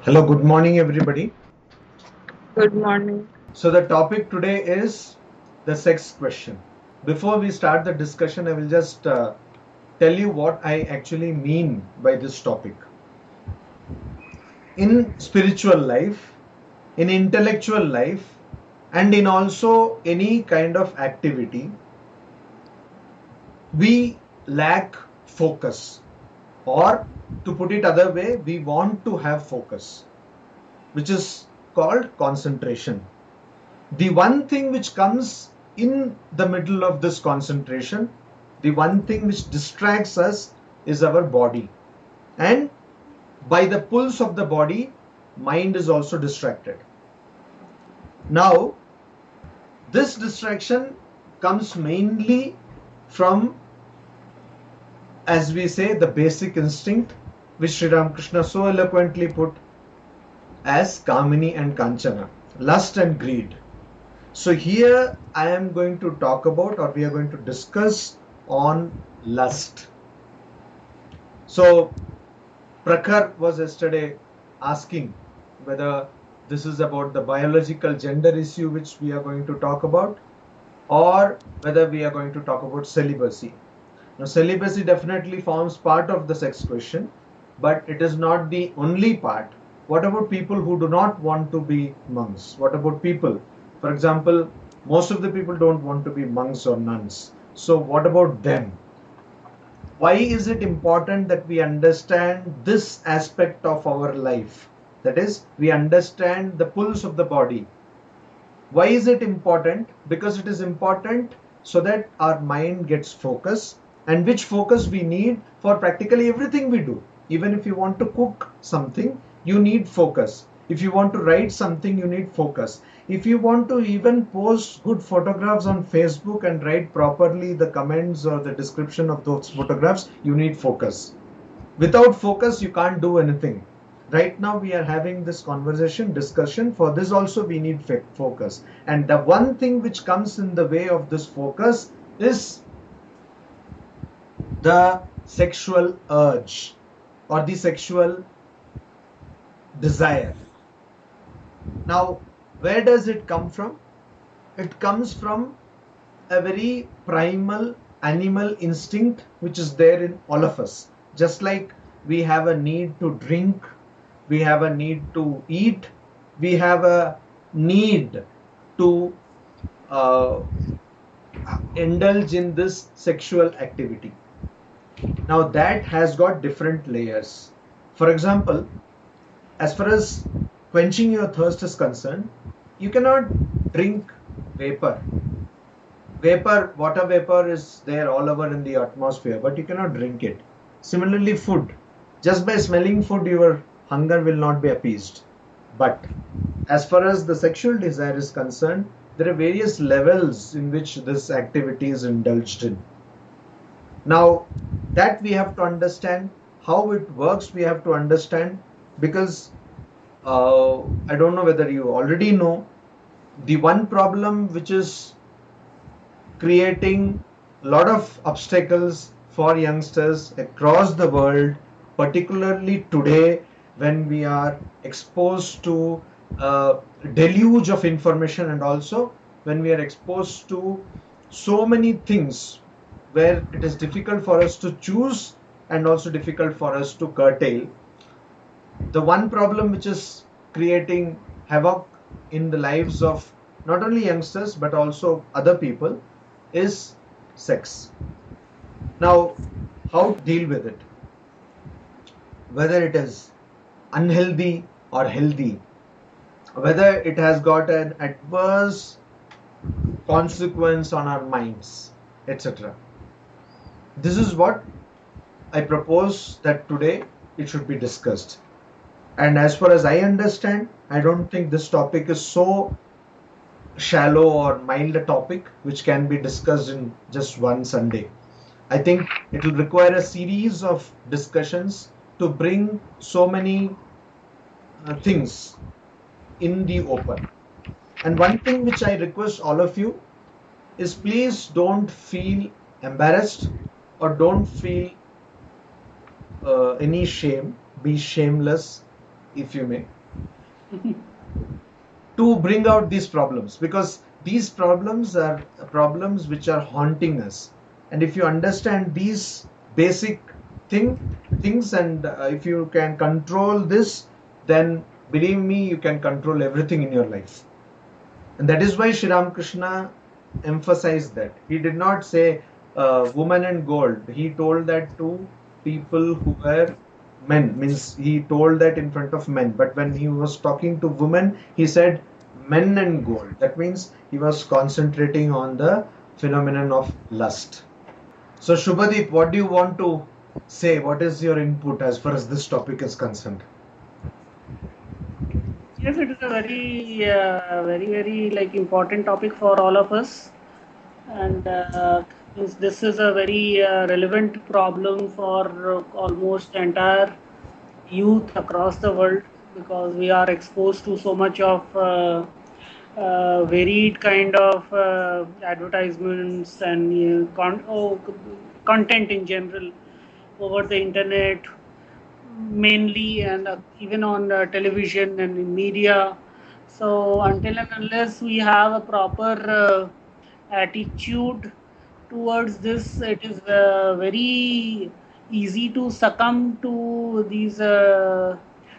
Hello, good morning, everybody. Good morning. So, the topic today is the sex question. Before we start the discussion, I will just tell you what I actually mean by this topic. In spiritual life, in intellectual life, and in also any kind of activity, we lack focus. Or, to put it other way, we want to have focus, which is called concentration. The one thing which comes in the middle of this concentration, the one thing which distracts us is our body. And by the pulse of the body, mind is also distracted. Now, this distraction comes mainly from, as we say, the basic instinct, which Sri Ramakrishna so eloquently put as Kamini and Kanchana, lust and greed. So here I am going to talk about, or we are going to discuss on lust. So Prakhar was yesterday asking whether this is about the biological gender issue which we are going to talk about, or whether we are going to talk about celibacy. Now, celibacy definitely forms part of the sex question, but it is not the only part. What about people who do not want to be monks? What about people? For example, most of the people don't want to be monks or nuns. So, what about them? Why is it important that we understand this aspect of our life? That is, we understand the pulse of the body. Why is it important? Because it is important so that our mind gets focus, and which focus we need for practically everything we do. Even if you want to cook something, you need focus. If you want to write something, you need focus. If you want to even post good photographs on Facebook and write properly the comments or the description of those photographs, you need focus. Without focus, you can't do anything. Right now we are having this discussion. For this also we need focus. And the one thing which comes in the way of this focus is the sexual urge or the sexual desire. Now, where does it come from? It comes from a very primal animal instinct which is there in all of us. Just like we have a need to drink, we have a need to eat, we have a need to indulge in this sexual activity. Now that has got different layers. For example, as far as quenching your thirst is concerned, you cannot drink vapor. Water vapor is there all over in the atmosphere, but you cannot drink it. Similarly, food. Just by smelling food, your hunger will not be appeased. But as far as the sexual desire is concerned, there are various levels in which this activity is indulged in. Now, that we have to understand how it works, we have to understand, because I don't know whether you already know, the one problem which is creating a lot of obstacles for youngsters across the world, particularly today when we are exposed to a deluge of information, and also when we are exposed to so many things where it is difficult for us to choose and also difficult for us to curtail. The one problem which is creating havoc in the lives of not only youngsters but also other people is sex. Now, how to deal with it? Whether it is unhealthy or healthy, whether it has got an adverse consequence on our minds, etc. This is what I propose that today it should be discussed. And as far as I understand, I don't think this topic is so shallow or mild a topic which can be discussed in just one Sunday. I think it will require a series of discussions to bring so many things in the open. And one thing which I request all of you is, please don't feel embarrassed or don't feel any shame. Be shameless. if you may, to bring out these problems, because these problems are problems which are haunting us. And if you understand these basic things, and if you can control this, then believe me, you can control everything in your life. And that is why Sri Ramakrishna emphasized that. He did not say woman and gold. He told that to people who were men, means he told that in front of men. But when he was talking to women, he said men and gold. That means he was concentrating on the phenomenon of lust. So, Shubhadeep, what do you want to say? What is your input as far as this topic is concerned? Yes, it is a very like important topic for all of us, and this is a very relevant problem for almost entire youth across the world, because we are exposed to so much of varied kind of advertisements and content in general over the internet mainly, and even on television and in media. So until and unless we have a proper attitude towards this, it is very easy to succumb to these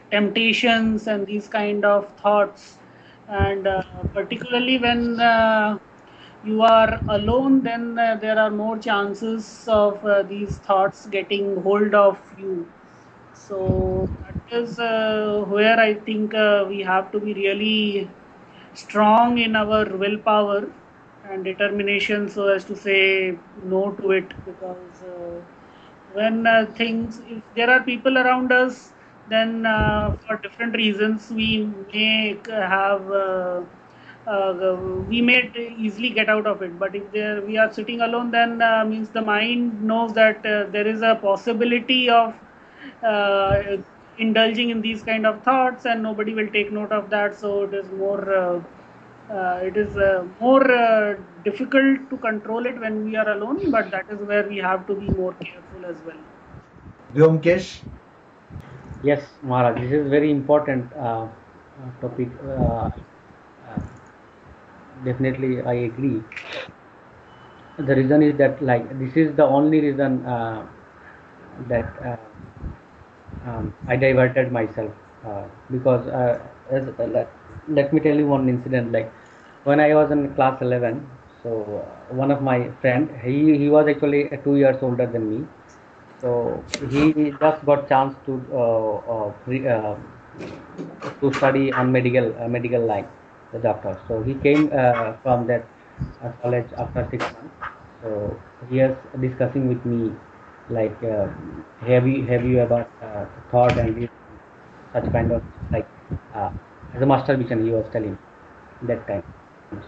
temptations and these kind of thoughts. And particularly when you are alone, then there are more chances of these thoughts getting hold of you. So that is where I think we have to be really strong in our willpower and determination, so as to say no to it. Because when if there are people around us, then for different reasons we may have. We may easily get out of it, but if we are sitting alone, then means the mind knows that there is a possibility of uh, indulging in these kind of thoughts, and nobody will take note of that. So it is more difficult to control it when we are alone, but that is where we have to be more careful as well. Vyomkesh? Yes, Maharaj, this is very important topic. Definitely, I agree. The reason is that, like, this is the only reason that I diverted myself, because let me tell you one incident. Like, when I was in class 11, so one of my friend, he was actually 2 years older than me. So he just got chance to study on medical line, the doctor. So he came from that college after 6 months. So he is discussing with me, like, have you ever thought and did such kind of, like, uh, as a master vision, he was telling that time.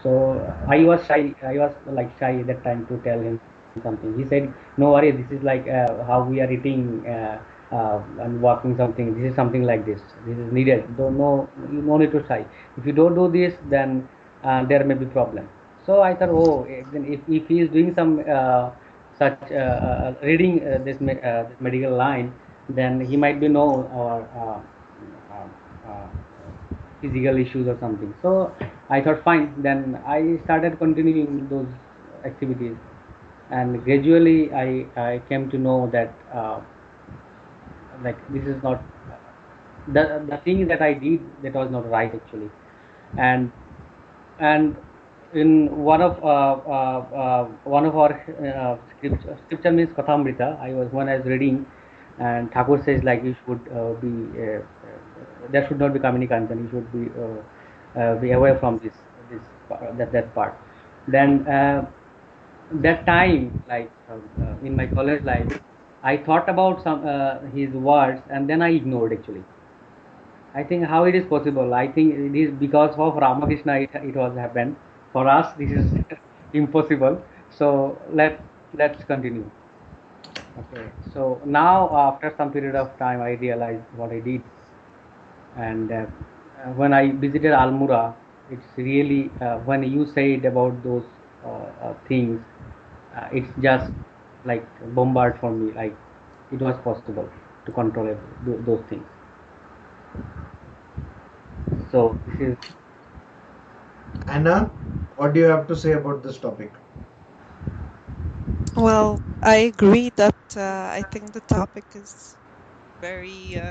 So I was shy. I was like shy that time to tell him something. He said, "No worry. This is like how we are eating and walking something. This is something like this. This is needed. Don't know. You no need to shy. If you don't do this, then there may be problem." So I thought, oh, then if he is doing some such reading this medical line, then he might be know or physical issues or something. So I thought, fine. Then I started continuing those activities, and gradually I came to know that like, this is not the thing that I did, that was not right actually. And and in one of our scripture means Kathamrita, when I was reading, and Thakur says, like, you should there should not be communication. You should be away from that part. Then that time, like, in my college life, I thought about some his words, and then I ignored actually. I think how it is possible. I think it is because of Ramakrishna it was happened. For us, this is impossible. So let's continue. Okay. So now, after some period of time, I realized what I did, and when I visited Almura, it's really when you said about those things, it's just like bombard for me. Like, it was possible to control those things. So this is Anna, what do you have to say about this topic? Well, I agree that I think the topic is very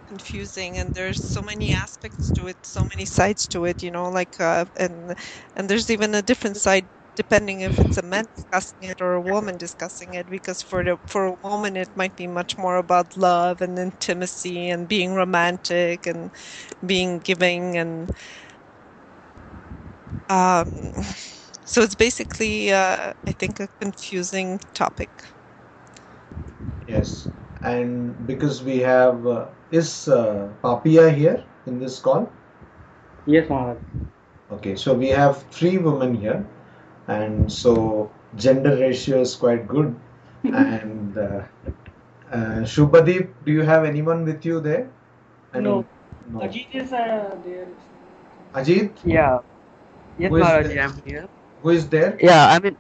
confusing, and there's so many aspects to it, so many sides to it, like and there's even a different side depending if it's a man discussing it or a woman discussing it, because for a woman it might be much more about love and intimacy and being romantic and being giving, and um so it's basically I think a confusing topic. Yes, and because we have is Papia here in this call? yes, Maharaj. Okay, so we have 3 women here, and so gender ratio is quite good. And Shubhadeep, do you have anyone with you there? I No. mean, no. Ajit is there. Ajit, Yeah. Yes, who is Maharaj, there? I'm here. Who is there? Yeah, I mean,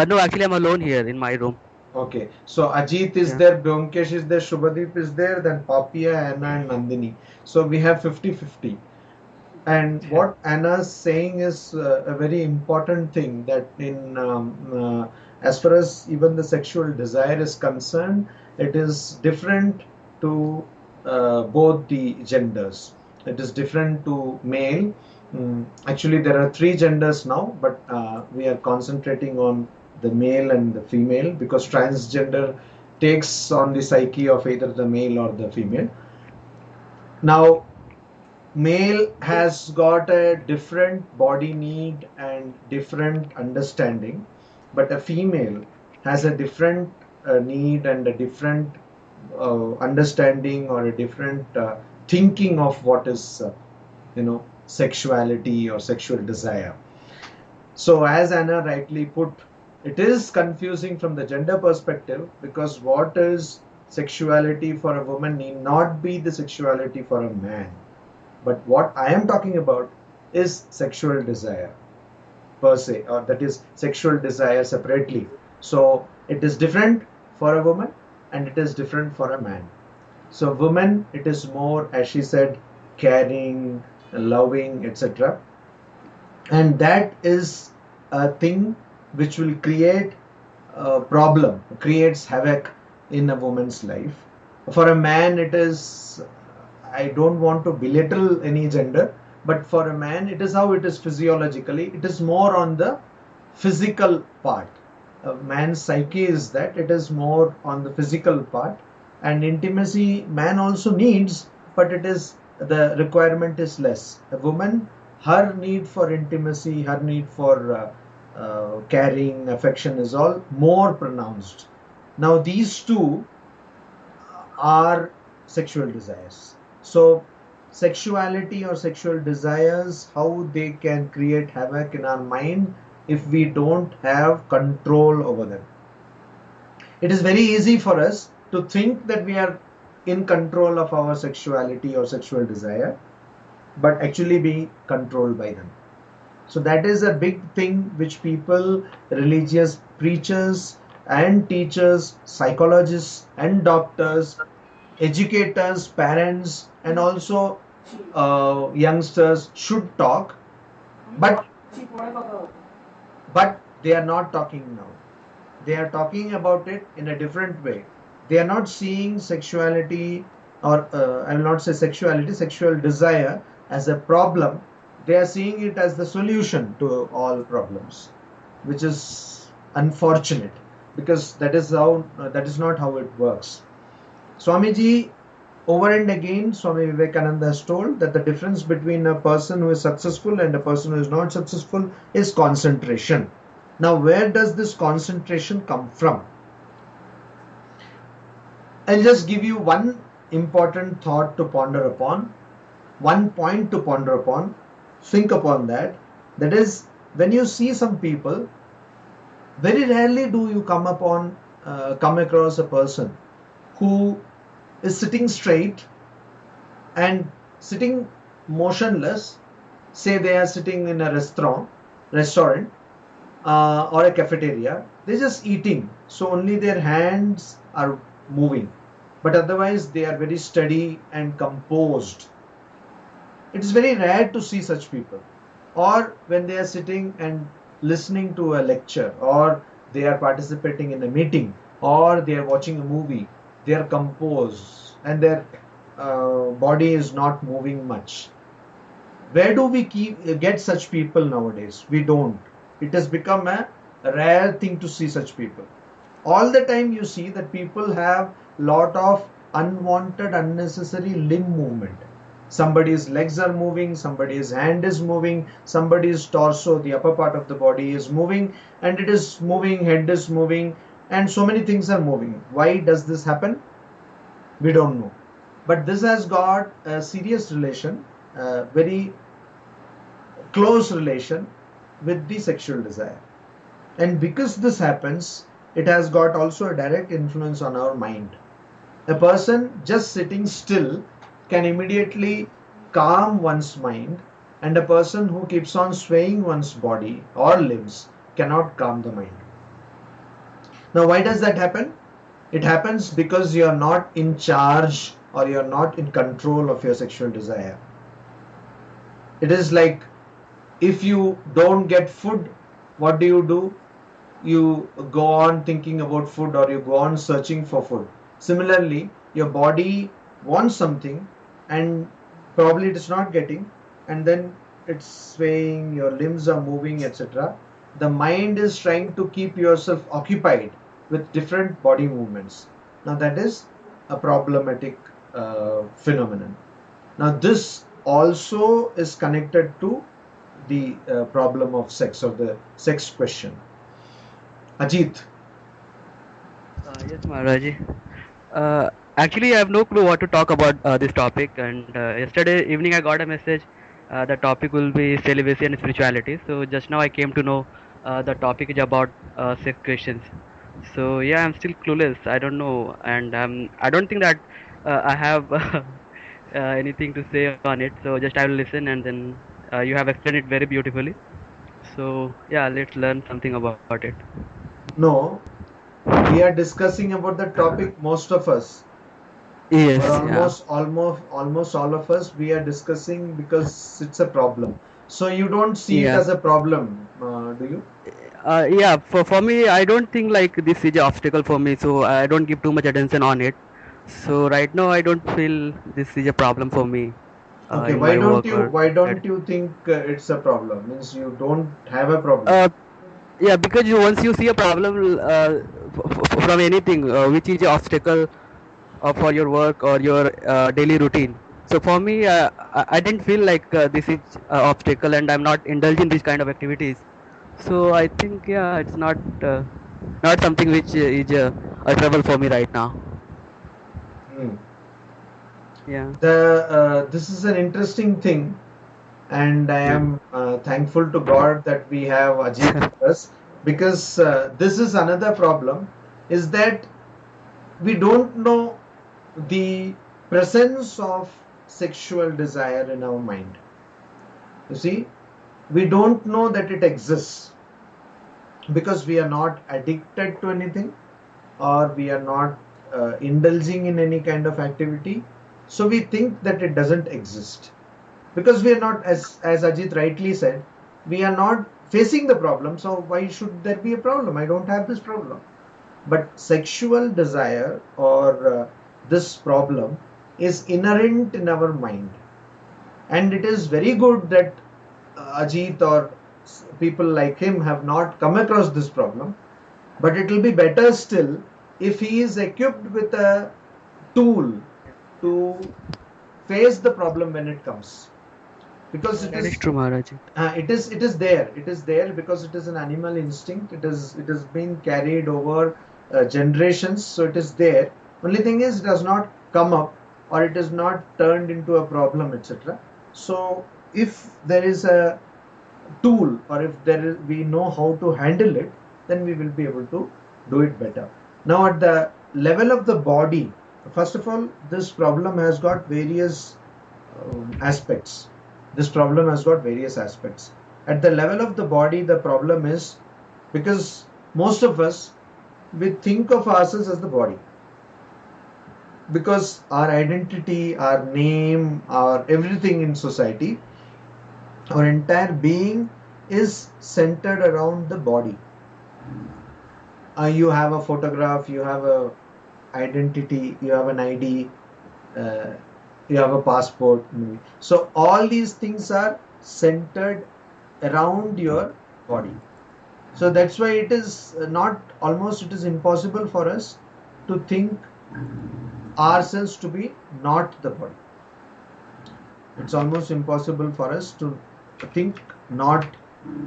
no, actually, I'm alone here in my room. Okay, so Ajit is Yeah. there, Byomkesh is there, Shubhadeep is there, then Papia, Anna, and Nandini. So we have 50-50. And what Anna's saying is a very important thing, that in as far as even the sexual desire is concerned, it is different to both the genders. It is different to male. Actually, there are 3 genders now, but we are concentrating on the male and the female, because transgender takes on the psyche of either the male or the female. Now, male has got a different body need and different understanding, but a female has a different need and a different understanding, or a different thinking of what is sexuality or sexual desire. So as Anna rightly put, it is confusing from the gender perspective, because what is sexuality for a woman need not be the sexuality for a man. But what I am talking about is sexual desire per se, or that is sexual desire separately. So it is different for a woman and it is different for a man. So women, it is more, as she said, caring, loving, etc. And that is a thing which will create a problem, creates havoc in a woman's life. For a man, it is, I don't want to belittle any gender, but for a man, it is how it is physiologically. It is more on the physical part. A man's psyche is that it is more on the physical part, and intimacy man also needs, but it is, the requirement is less. A woman, her need for intimacy, her need for caring, affection is all more pronounced. Now these two are sexual desires. So sexuality or sexual desires, how they can create havoc in our mind if we don't have control over them. It is very easy for us to think that we are in control of our sexuality or sexual desire, but actually be controlled by them. So that is a big thing which people, religious preachers and teachers, psychologists and doctors, educators, parents, and also youngsters should talk, but they are not talking now. They are talking about it in a different way. They are not seeing sexuality, or I will not say sexuality, sexual desire as a problem. They are seeing it as the solution to all problems, which is unfortunate, because that is not how it works. Swamiji, over and again, Swami Vivekananda has told that the difference between a person who is successful and a person who is not successful is concentration. Now, where does this concentration come from? I'll just give you one important thought to ponder upon, one point to ponder upon. Think upon that. That is, when you see some people, very rarely do you come across a person who is sitting straight and sitting motionless. Say they are sitting in a restaurant or a cafeteria. They're just eating, so only their hands are moving, but otherwise they are very steady and composed. It is very rare to see such people. Or when they are sitting and listening to a lecture, or they are participating in a meeting, or they are watching a movie, they are composed and their body is not moving much. Where do we get such people nowadays? We don't. It has become a rare thing to see such people. All the time you see that people have lot of unwanted, unnecessary limb movement. Somebody's legs are moving, somebody's hand is moving, somebody's torso, the upper part of the body is moving, and it is moving, head is moving, and so many things are moving. Why does this happen? We don't know. But this has got a serious relation, very close relation with the sexual desire. And because this happens, it has got also a direct influence on our mind. A person just sitting still can immediately calm one's mind, and a person who keeps on swaying one's body or limbs cannot calm the mind. Now, why does that happen? It happens because you are not in charge or you are not in control of your sexual desire. It is like if you don't get food, what do? You go on thinking about food, or you go on searching for food. Similarly, your body wants something and probably it is not getting, and then it's swaying, your limbs are moving, etc. The mind is trying to keep yourself occupied with different body movements. Now that is a problematic phenomenon. Now this also is connected to the problem of sex, or the sex question. Ajit. Yes, Maharaji. Actually, I have no clue what to talk about this topic. And yesterday evening, I got a message. The topic will be celibacy and spirituality. So just now, I came to know the topic is about sex questions. So yeah, I'm still clueless. I don't know, and I don't think that I have anything to say on it. So just I will listen, and then you have explained it very beautifully. So yeah, let's learn something about it. No, we are discussing about the topic, most of us, Yes, or yeah. almost all of us, we are discussing because it's a problem. So you don't see it Yeah. as a problem, do you? Yeah, for me, I don't think like this is an obstacle for me, so I don't give too much attention on it. So right now, I don't feel this is a problem for me Okay, in my work or why study. don't you think it's a problem? Means you don't have a problem. Uh, yeah, because once you see a problem from anything which is an obstacle for your work or your daily routine. So for me, I didn't feel like this is obstacle, and I'm not indulging these kind of activities. So I think yeah, it's not something which is a trouble for me right now. Hmm. Yeah. This is an interesting thing, and I Yeah. am thankful to God that we have Ajit with us, because this is another problem, is that we don't know the presence of sexual desire in our mind. You see, we don't know that it exists because we are not addicted to anything, or we are not indulging in any kind of activity. So we think that it doesn't exist because we are not, as Ajit rightly said, we are not facing the problem. So why should there be a problem? I don't have this problem. But sexual desire, or this problem, is inherent in our mind, and it is very good that Ajit or people like him have not come across this problem. But it will be better still if he is equipped with a tool to face the problem when it comes, because Yeah, that is true, Maharaj. it is there because it is an animal instinct. It has been carried over generations, so it is there. Only thing is, it has not come up, or it is not turned into a problem, etc. So if there is a tool, or if we know how to handle it, then we will be able to do it better. Now at the level of the body, first of all, this problem has got various aspects. This problem has got various aspects. At the level of the body, the problem is because most of us, we think of ourselves as the body. because our identity, our name, our everything in society, our entire being is centered around the body. You have a photograph, you have a identity, you have an ID, you have a passport. So all these things are centered around your body. So that's why it is it is impossible for us to think ourselves to be not the body. It's almost impossible for us to think not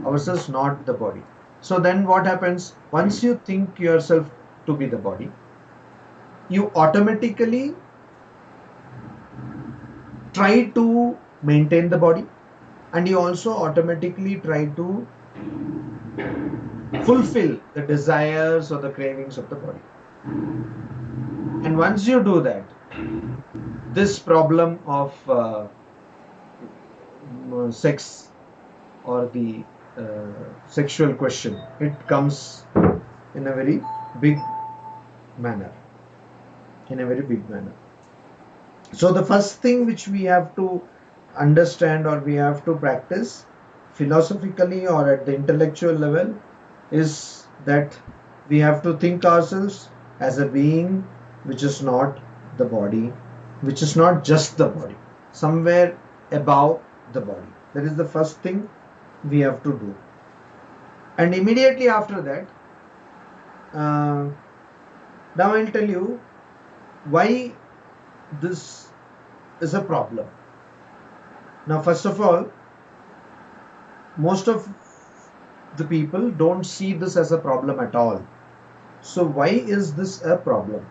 ourselves, not the body. So then what happens? Once you think yourself to be the body, you automatically try to maintain the body, and you also automatically try to fulfill the desires or the cravings of the body. And once you do that, this problem of sex or the sexual question, it comes in a very big manner. So the first thing which we have to understand or we have to practice philosophically or at the intellectual level is that we have to think ourselves as a being which is not the body, which is not just the body, somewhere above the body. That is the first thing we have to do. And immediately after that, now I'll tell you why this is a problem. Now, first of all, most of the people don't see this as a problem at all. So why is this a problem?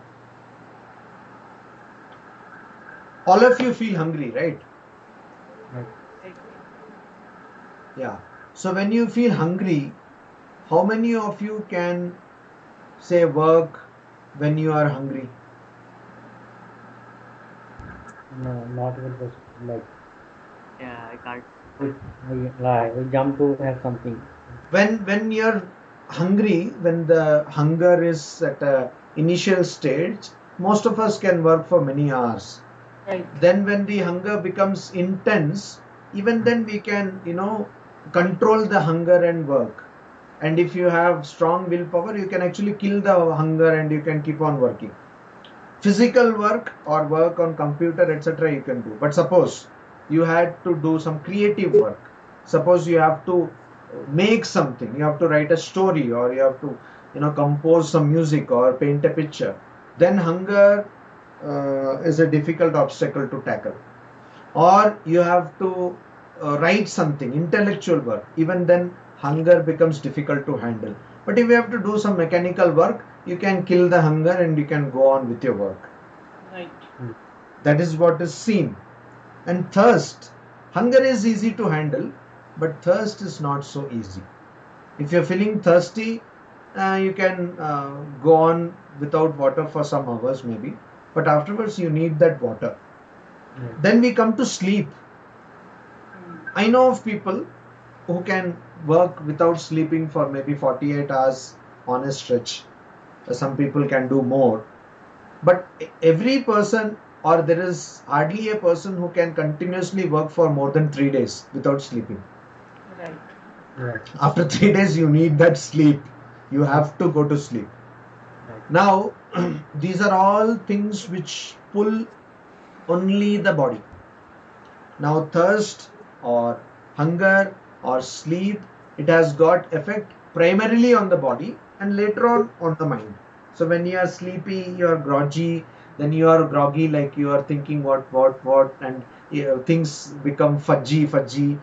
All of you feel hungry, right? Yeah. So when you feel hungry, how many of you can say work when you are hungry? No, not even just like Yeah, I can't. we jump to have something. When you're hungry, when the hunger is at a initial stage, most of us can work for many hours. Right. Then when the hunger becomes intense, even then we can, control the hunger and work. And if you have strong willpower, you can actually kill the hunger and you can keep on working. Physical work or work on computer, etc., you can do. But suppose you had to do some creative work. Suppose you have to make something, you have to write a story, or you have to, compose some music or paint a picture. Then hunger is a difficult obstacle to tackle. Or you have to write something, intellectual work. Even then, hunger becomes difficult to handle. But if you have to do some mechanical work, you can kill the hunger and you can go on with your work. Right. That is what is seen. And thirst. Hunger is easy to handle, but thirst is not so easy. If you're feeling thirsty, you can go on without water for some hours maybe. But afterwards, you need that water. Then we come to sleep. I know of people who can work without sleeping for maybe 48 hours on a stretch. Some people can do more. But every person, or there is hardly a person who can continuously work for more than 3 days without sleeping. Right. After 3 days, you need that sleep. You have to go to sleep. Now, these are all things which pull only the body. Now, thirst or hunger or sleep, it has got effect primarily on the body and later on the mind. So when you are sleepy, you are groggy, then you are groggy, like you are thinking what, and things become fudgy,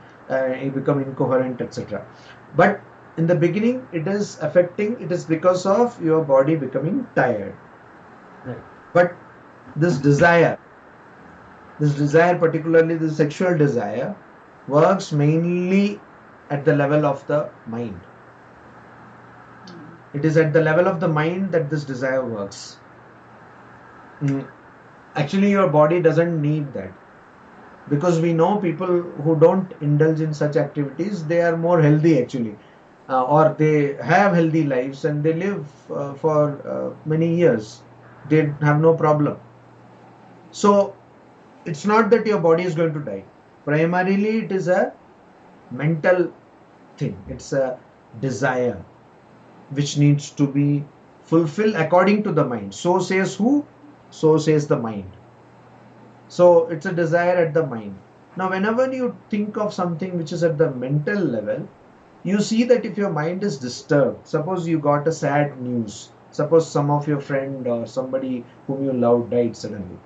you become incoherent, etc. But in the beginning, it is because of your body becoming tired. Right. But this desire, particularly the sexual desire, works mainly at the level of the mind. It is at the level of the mind that this desire works. Actually, your body doesn't need that. Because we know people who don't indulge in such activities, they are more healthy actually. Or they have healthy lives and they live for many years. They have no problem. So it's not that your body is going to die. Primarily it is a mental thing. It's a desire which needs to be fulfilled according to the mind. So says who? So says the mind. So it's a desire at the mind. Now whenever you think of something which is at the mental level, you see that if your mind is disturbed, suppose you got a sad news, suppose some of your friend or somebody whom you love died suddenly.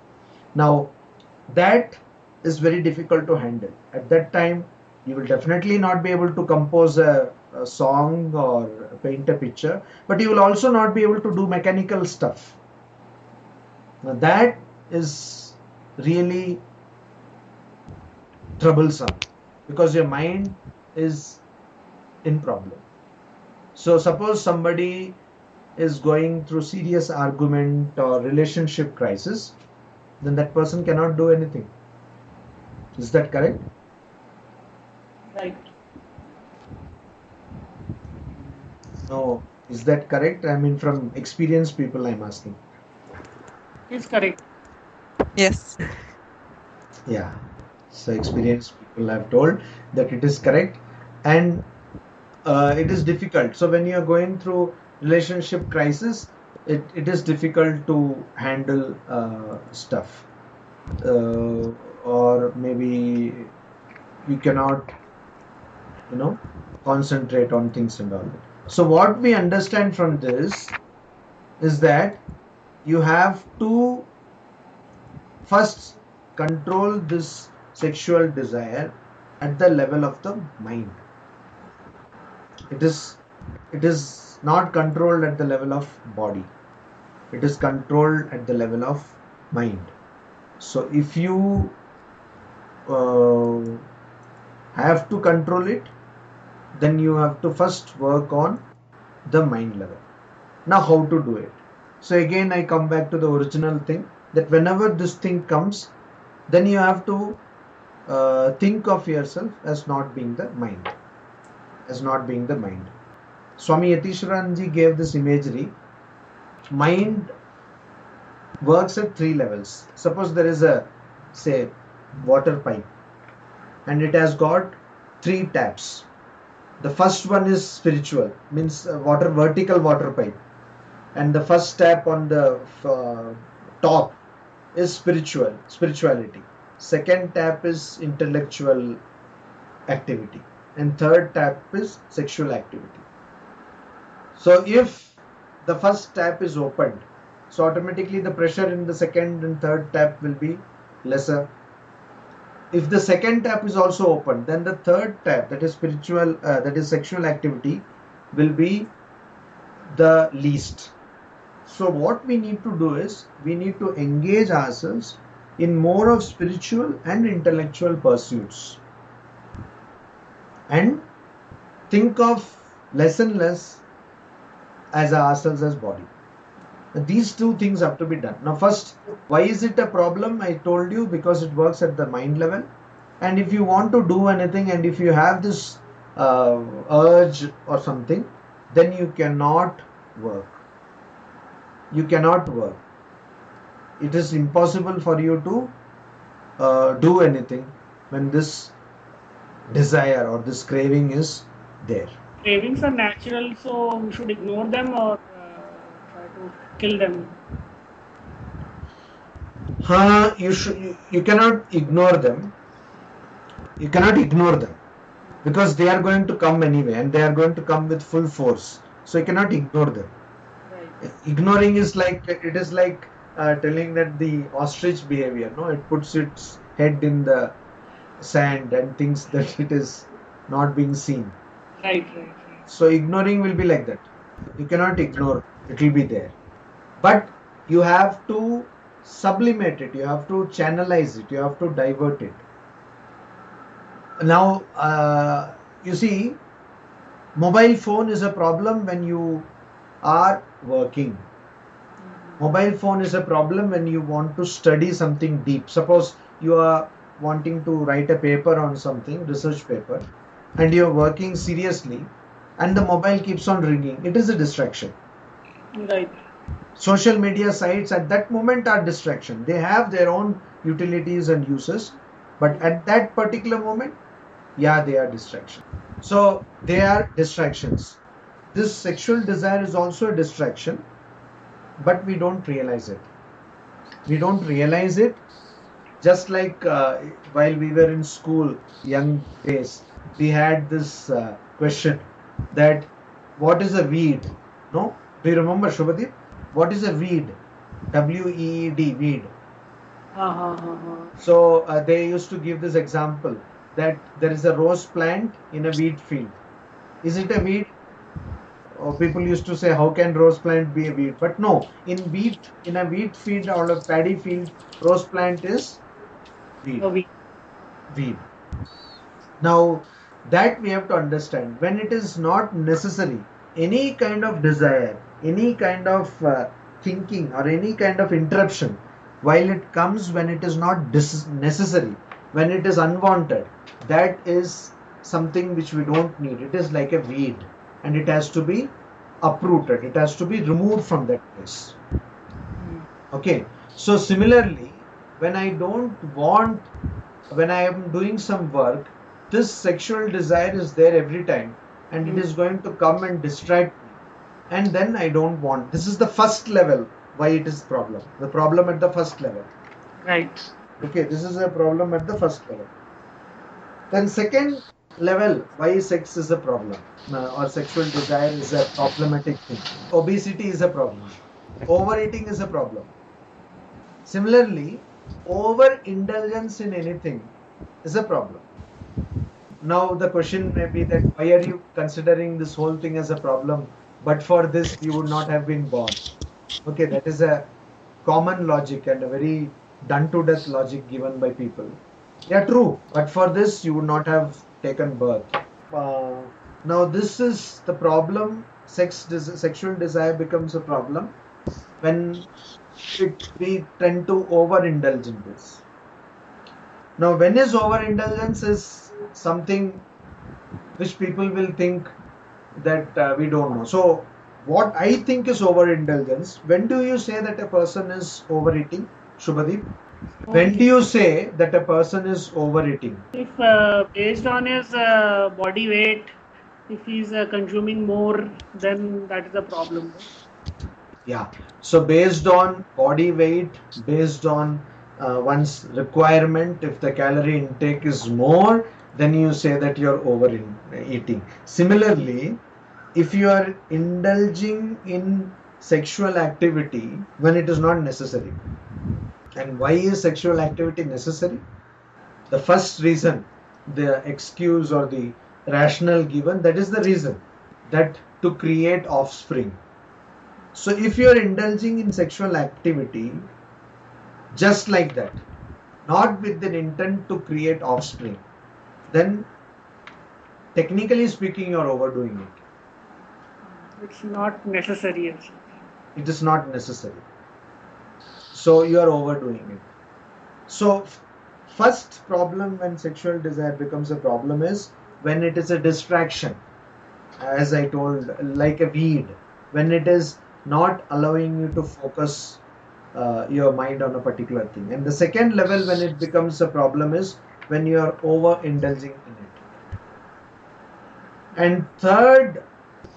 Now that is very difficult to handle. At that time, you will definitely not be able to compose a song or paint a picture, but you will also not be able to do mechanical stuff. Now that is really troublesome because your mind is in problem. So suppose somebody is going through serious argument or relationship crisis, then that person cannot do anything. Is that correct? Right. No. Is that correct? I mean, from experienced people, I'm asking. It's correct. Yes. Yeah. So experienced people have told that it is correct, and it is difficult. So when you are going through relationship crisis, it is difficult to handle stuff, or maybe you cannot, concentrate on things and all that. So what we understand from this is that you have to first control this sexual desire at the level of the mind. It is not controlled at the level of body. It is controlled at the level of mind. So if you have to control it, then you have to first work on the mind level. Now how to do it? So again I come back to the original thing, that whenever this thing comes, then you have to think of yourself as not being the mind. Swami Yatisharanji gave this imagery. Mind works at 3 levels. Suppose there is a, say, water pipe and it has got 3 taps. The first one is spiritual, means vertical water pipe, and the first tap on the top is spirituality. Second tap is intellectual activity, and third tap is sexual activity. So if the first tap is opened, so automatically the pressure in the second and third tap will be lesser. If the second tap is also open, then the third tap, that is spiritual, that is sexual activity, will be the least. So what we need to do is, we need to engage ourselves in more of spiritual and intellectual pursuits, and think of less and less as ourselves as body. These 2 things have to be done. Now first, why is it a problem? I told you, because it works at the mind level. And if you want to do anything, and if you have this urge or something, then you cannot work. It is impossible for you to do anything when this desire or this craving is there. Cravings are natural, so we should ignore them or try to kill them. You cannot ignore them. Because they are going to come anyway, and they are going to come with full force. So you cannot ignore them. Right. Ignoring is like, it is like telling that the ostrich behavior. No, it puts its head in the sand and thinks that it is not being seen. Right. So ignoring will be like that. You cannot ignore. It will be there. But you have to sublimate it. You have to channelize it. You have to divert it. Now, you see, mobile phone is a problem when you are working. Mobile phone is a problem when you want to study something deep. Suppose you are wanting to write a paper on something, research paper, and you are working seriously, and the mobile keeps on ringing. It is a distraction. Right. Social media sites at that moment are distraction. They have their own utilities and uses, but at that particular moment, yeah, they are distraction. So they are distractions. This sexual desire is also a distraction, but we don't realize it. We don't realize it. Just like while we were in school, young days, we had this question that what is a weed? No? Do you remember, Shubhadeep? What is a weed? W-E-E-D, weed. So they used to give this example that there is a rose plant in a wheat field. Is it a weed? Or people used to say, how can rose plant be a weed? But no, in a wheat field or a paddy field, rose plant is weed. Weed. Now, that we have to understand. When it is not necessary, any kind of desire, any kind of thinking or any kind of interruption, while it comes when it is not necessary, when it is unwanted, that is something which we don't need. It is like a weed and it has to be uprooted. It has to be removed from that place. Okay. So similarly, when I am doing some work, this sexual desire is there every time and it is going to come and distract me. And then I don't want. This is the first level why it is problem. The problem at the first level. Right. Okay, this is a problem at the first level. Then second level, why sex is a problem or sexual desire is a problematic thing. Obesity is a problem. Overeating is a problem. Similarly, overindulgence in anything is a problem. Now the question may be that why are you considering this whole thing as a problem? But for this you would not have been born. Okay, that is a common logic and a very done to death logic given by people. Yeah, true. But for this you would not have taken birth. Now this is the problem. Sexual desire becomes a problem when we tend to overindulge in this. Now, when is overindulgence is something which people will think that we don't know. So, what I think is overindulgence, when do you say that a person is overeating, Shubhadeep? When do you say that a person is overeating? If based on his body weight, if he's consuming more, then that is a problem. Yeah. So based on body weight, based on one's requirement, if the calorie intake is more, then you say that you're overeating. Similarly, if you are indulging in sexual activity when it is not necessary. And why is sexual activity necessary? The first reason, the excuse or the rationale given, that is the reason, that to create offspring. So if you are indulging in sexual activity just like that, not with an intent to create offspring, then technically speaking you are overdoing it. It's not necessary. It is not necessary. So you are overdoing it. So first problem when sexual desire becomes a problem is when it is a distraction, as I told, like a weed, when it is not allowing you to focus your mind on a particular thing. And the second level when it becomes a problem is when you are overindulging in it. And third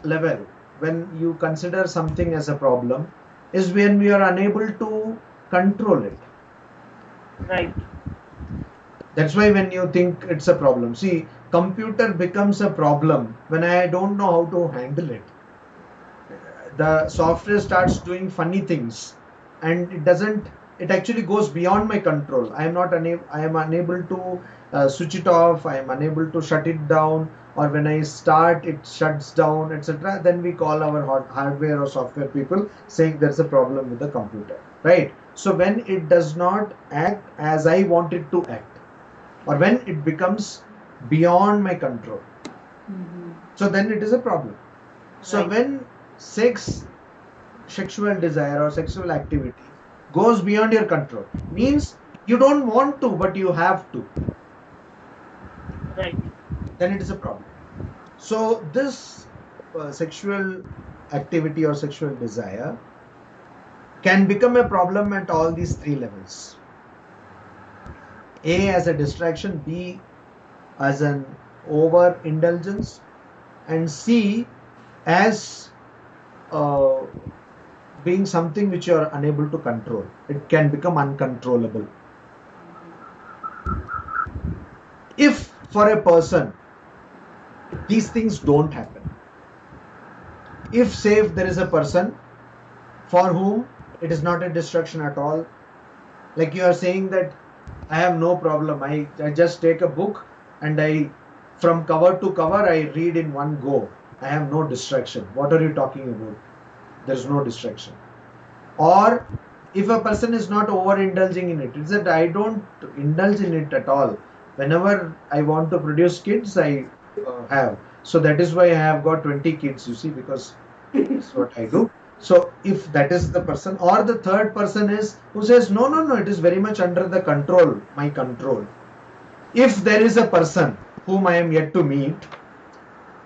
level when you consider something as a problem is when we are unable to control it. Right. That's why when you think it's a problem. See, computer becomes a problem when I don't know how to handle it. The software starts doing funny things and it actually goes beyond my control. I am unable to switch it off. I am unable to shut it down, or when I start it shuts down, etc. Then we call our hardware or software people saying there's a problem with the computer, right? So when it does not act as I want it to act, or when it becomes beyond my control, so then it is a problem. So Right. when sexual desire or sexual activity goes beyond your control, means you don't want to but you have to, Right. then it is a problem. So this sexual activity or sexual desire can become a problem at all these three levels. A as a distraction, B as an overindulgence, and C as being something which you are unable to control. It can become uncontrollable. If for a person these things don't happen, if say if there is a person for whom it is not a distraction at all, like you are saying that I have no problem, I just take a book and I from cover to cover I read in one go, I have no distraction. What are you talking about? There is no distraction. Or if a person is not overindulging in it, it's that I don't indulge in it at all. Whenever I want to produce kids, I have. So that is why I have got 20 kids, you see, because that's what I do. So if that is the person, or the third person is who says, no, it is very much under the control, my control. If there is a person whom I am yet to meet,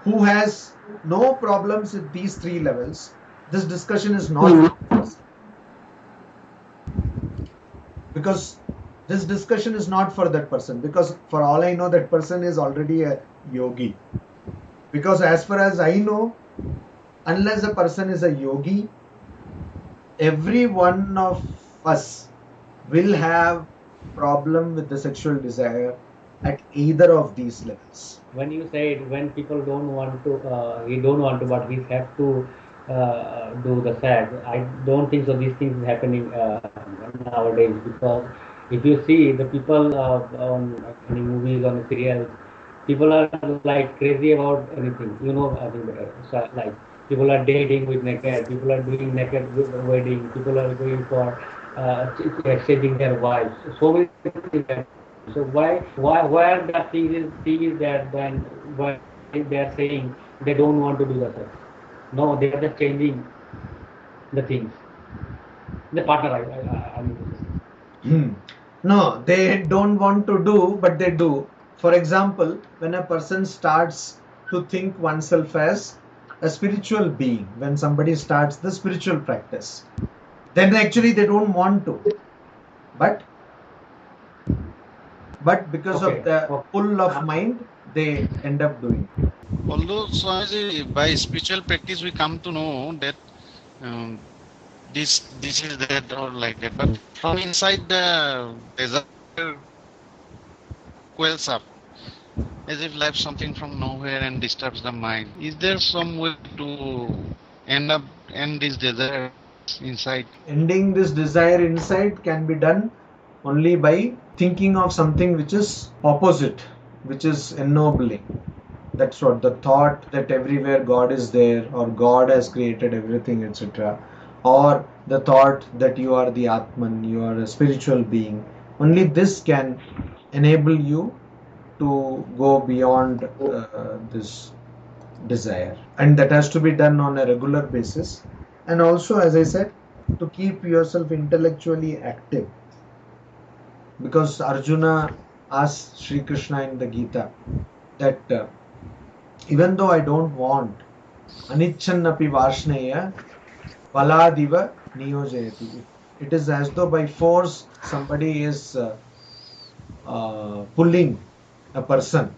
who has no problems with these three levels, this discussion is not because this discussion is not for that person, because for all I know that person is already a yogi. Because as far as I know, unless a person is a yogi, every one of us will have problem with the sexual desire at either of these levels. When you said when people don't want to, he don't want to, but he have to do the sex, I don't think so. These things is happening nowadays, because if you see the people on any movies, on serials, people are like crazy about anything. You know, I think so, like people are dating with naked, people are doing naked wedding, people are going for exchanging their wives. So many things. So why that thing is that then why they are saying they don't want to do the sex? No, they are just changing the things. The partner, I mean. No, they don't want to do, but they do. For example, when a person starts to think oneself as a spiritual being, when somebody starts the spiritual practice, then actually they don't want to. But because of the pull of mind, they end up doing it. Although Swamiji, by spiritual practice we come to know that this is that or like that, but from inside the desire quells up, as if life something from nowhere and disturbs the mind. Is there some way to end this desire inside? Ending this desire inside can be done only by thinking of something which is opposite, which is ennobling. That's what the thought that everywhere God is there, or God has created everything, etc. Or the thought that you are the Atman, you are a spiritual being. Only this can enable you to go beyond this desire. And that has to be done on a regular basis. And also, as I said, to keep yourself intellectually active. Because Arjuna asked Sri Krishna in the Gita that even though I don't want, anichannapi varshneya baladiva niyojayati. It is as though by force somebody is pulling a person.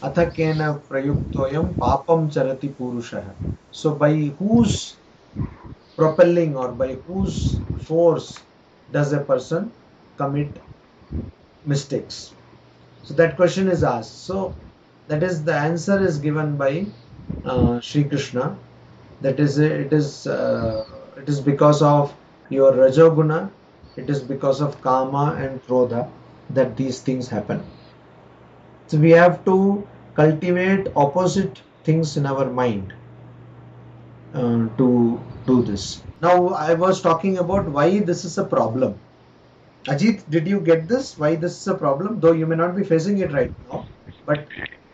Athakena prayuktoyam papam charati purushaha. So by whose propelling or by whose force does a person commit mistakes? So that question is asked. So that is the answer is given by Sri Krishna. That is it is because of your rajoguna, it is because of kama and krodha that these things happen. So we have to cultivate opposite things in our mind to do this. Now I was talking about why this is a problem. Ajit, did you get this? Why this is a problem? Though you may not be facing it right now, but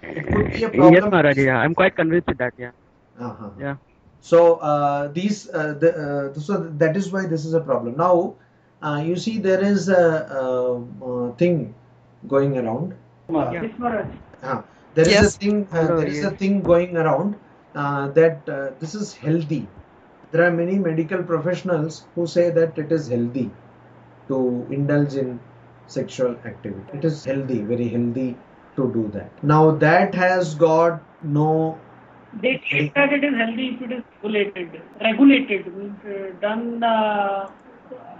it could be a problem. Yes, Maharaj. Yeah, I'm quite convinced with that. Yeah. Yeah. So so that is why this is a problem. Now you see there is a thing going around. Yes, Maharaj. There is Yes. a thing. There is a thing going around that this is healthy. there are many medical professionals who say that it is healthy to indulge in sexual activity. It is healthy, very healthy to do that. Now that has got no... They say that it is healthy if it is regulated, means done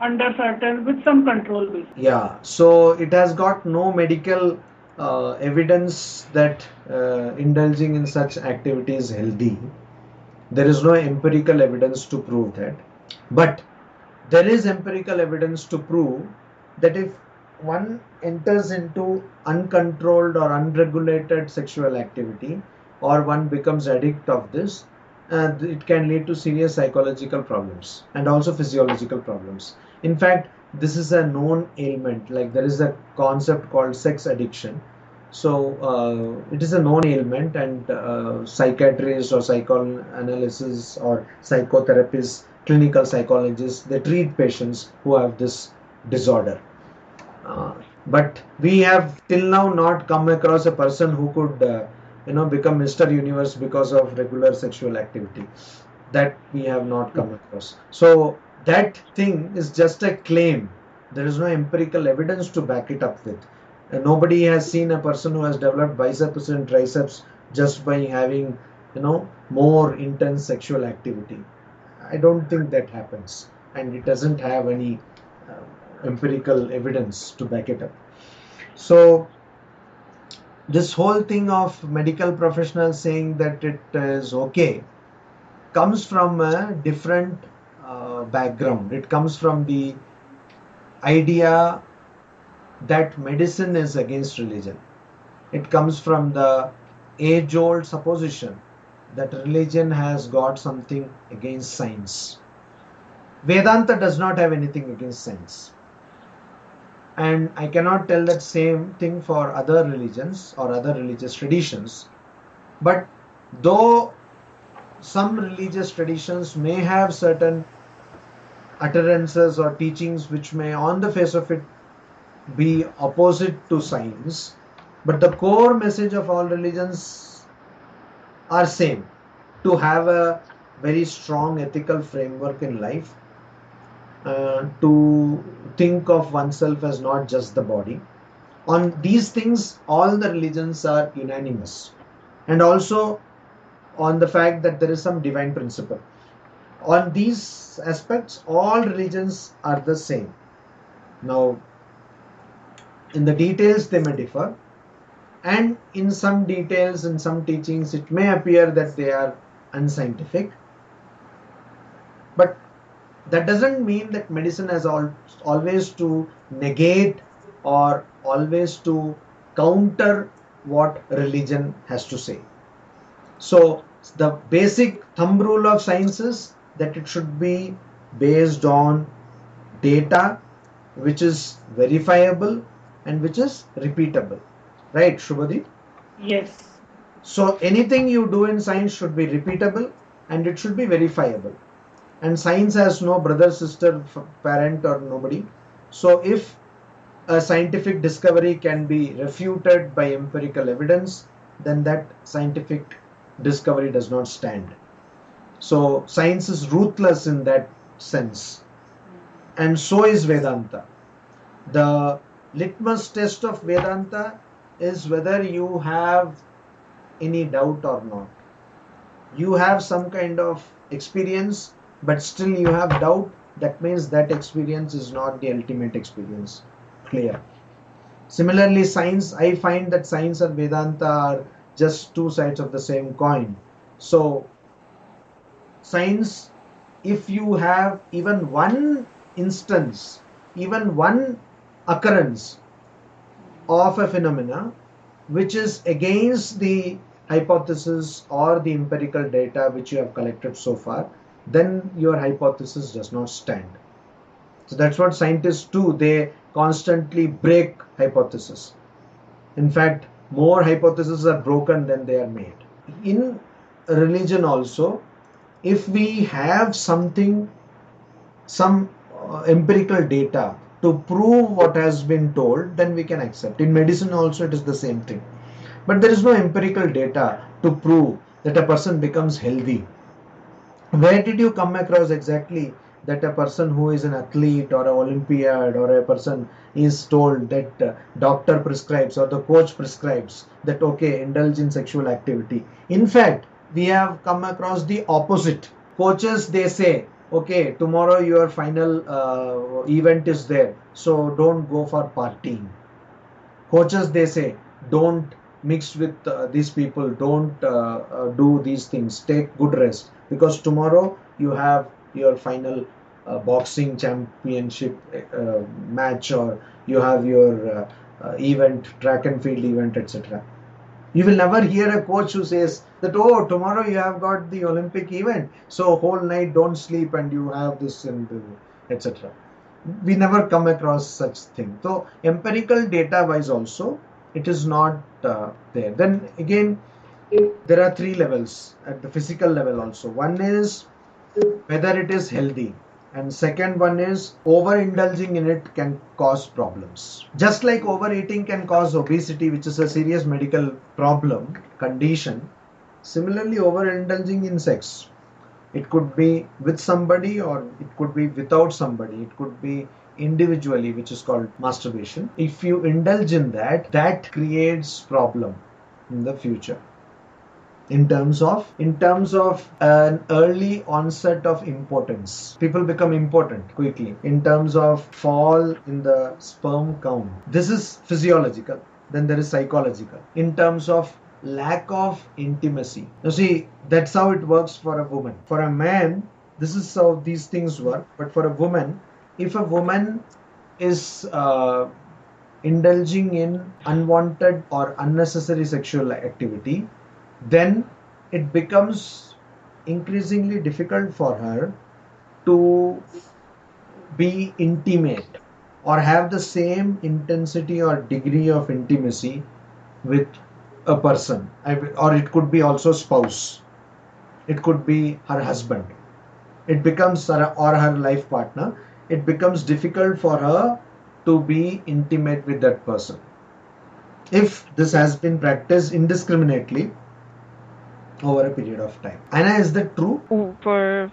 under certain, with some control basis. Yeah, so it has got no medical evidence that indulging in such activity is healthy. There is no empirical evidence to prove that. But there is empirical evidence to prove that if one enters into uncontrolled or unregulated sexual activity, or one becomes addict of this, it can lead to serious psychological problems and also physiological problems. In fact, this is a known ailment. Like, there is a concept called sex addiction. So it is a known ailment, and psychiatrists or psychoanalysts or psychotherapists, clinical psychologists, they treat patients who have this disorder. But we have till now not come across a person who could become Mr. Universe because of regular sexual activity. That we have not come across. So that thing is just a claim. There is no empirical evidence to back it up with. Nobody has seen a person who has developed biceps and triceps just by having more intense sexual activity. I don't think that happens, and it doesn't have any empirical evidence to back it up. So this whole thing of medical professionals saying that it is okay comes from a different background. It comes from the idea that medicine is against religion. It comes from the age-old supposition that religion has got something against science. Vedanta does not have anything against science. And I cannot tell that same thing for other religions or other religious traditions. But though some religious traditions may have certain utterances or teachings which may on the face of it be opposite to science, but the core message of all religions are same: to have a very strong ethical framework in life, to think of oneself as not just the body. On these things, all the religions are unanimous, and also on the fact that there is some divine principle. On these aspects, all religions are the same. Now, in the details, they may differ, and in some details, in some teachings, it may appear that they are unscientific. But that doesn't mean that medicine has always to negate or always to counter what religion has to say. So the basic thumb rule of science is that it should be based on data which is verifiable and which is repeatable. Right, Shubhadeep? Yes. So anything you do in science should be repeatable and it should be verifiable. And science has no brother, sister, parent or nobody. So if a scientific discovery can be refuted by empirical evidence, then that scientific discovery does not stand. So science is ruthless in that sense. And so is Vedanta. The litmus test of Vedanta is whether you have any doubt or not. You have some kind of experience, but still you have doubt. That means that experience is not the ultimate experience. Clear. Similarly, science, I find that science and Vedanta are just two sides of the same coin. So science, if you have even one instance, even one occurrence of a phenomena which is against the hypothesis or the empirical data which you have collected so far, then your hypothesis does not stand. So that's what scientists do. They constantly break hypotheses. In fact, more hypotheses are broken than they are made. In religion also, if we have something, some empirical data to prove what has been told, then we can accept. In medicine also it is the same thing. But there is no empirical data to prove that a person becomes healthy. Where did you come across exactly that a person who is an athlete or an Olympiad or a person is told that doctor prescribes or the coach prescribes that okay, indulge in sexual activity? In fact, we have come across the opposite. Coaches, they say, okay, tomorrow your final event is there, so don't go for partying. Coaches, they say, don't mix with these people, don't do these things, take good rest, because tomorrow you have your final boxing championship match, or you have your event, track and field event, etc. You will never hear a coach who says that, oh, tomorrow you have got the Olympic event, so whole night don't sleep and you have this and etc. We never come across such thing. So empirical data wise also, it is not there. Then again, there are three levels at the physical level also. One is whether it is healthy, and second one is overindulging in it can cause problems. Just like overeating can cause obesity, which is a serious medical problem condition, similarly overindulging in sex, it could be with somebody or it could be without somebody, it could be individually, which is called masturbation. If you indulge in that, that creates problem in the future in terms of an early onset of impotence. People become impotent quickly. In terms of fall in the sperm count, this is physiological. Then there is psychological. In terms of lack of intimacy, you see, that's how it works for a woman. For a man, this is how these things work. But for a woman, if a woman is indulging in unwanted or unnecessary sexual activity, then it becomes increasingly difficult for her to be intimate or have the same intensity or degree of intimacy with a person. Or it could be also spouse, it could be her husband, it becomes or her life partner. It becomes difficult for her to be intimate with that person if this has been practiced indiscriminately over a period of time. Anna, is that true?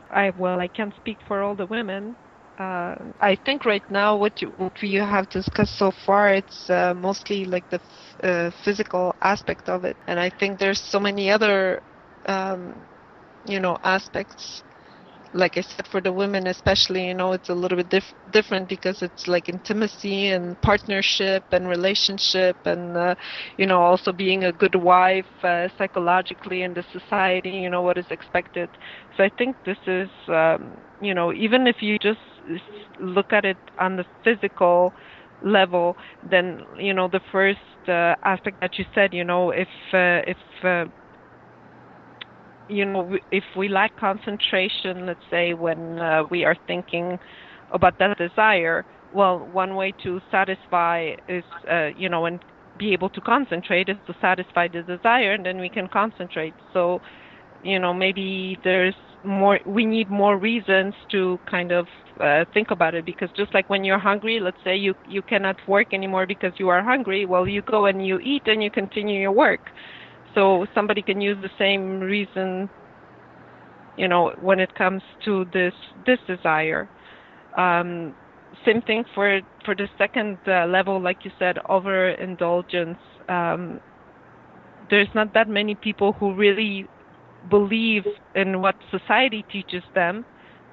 I can't speak for all the women. I think right now what we have discussed so far, it's mostly like the physical aspect of it, and I think there's so many other aspects. Like I said, for the women especially, it's a little bit different because it's like intimacy and partnership and relationship and, also being a good wife psychologically in the society, what is expected. So I think this is, even if you just look at it on the physical level, then, the first aspect that you said, if we lack concentration, let's say, when we are thinking about that desire, well, one way to satisfy is, and be able to concentrate is to satisfy the desire, and then we can concentrate. So, maybe we need more reasons to kind of think about it, because just like when you're hungry, let's say you cannot work anymore because you are hungry, well, you go and you eat and you continue your work. So somebody can use the same reason, when it comes to this desire. Same thing for the second level, like you said, overindulgence. There's not that many people who really believe in what society teaches them,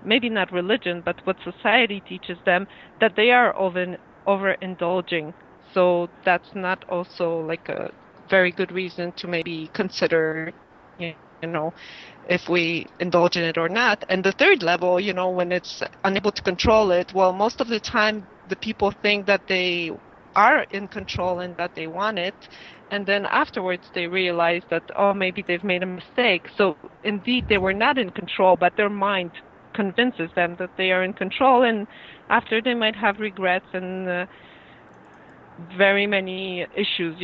maybe not religion, but what society teaches them, that they are overindulging. So that's not also like a very good reason to maybe consider, if we indulge in it or not. And the third level, when it's unable to control it, well, most of the time the people think that they are in control and that they want it. And then afterwards they realize that, oh, maybe they've made a mistake. So indeed they were not in control, but their mind convinces them that they are in control. And after, they might have regrets and very many issues,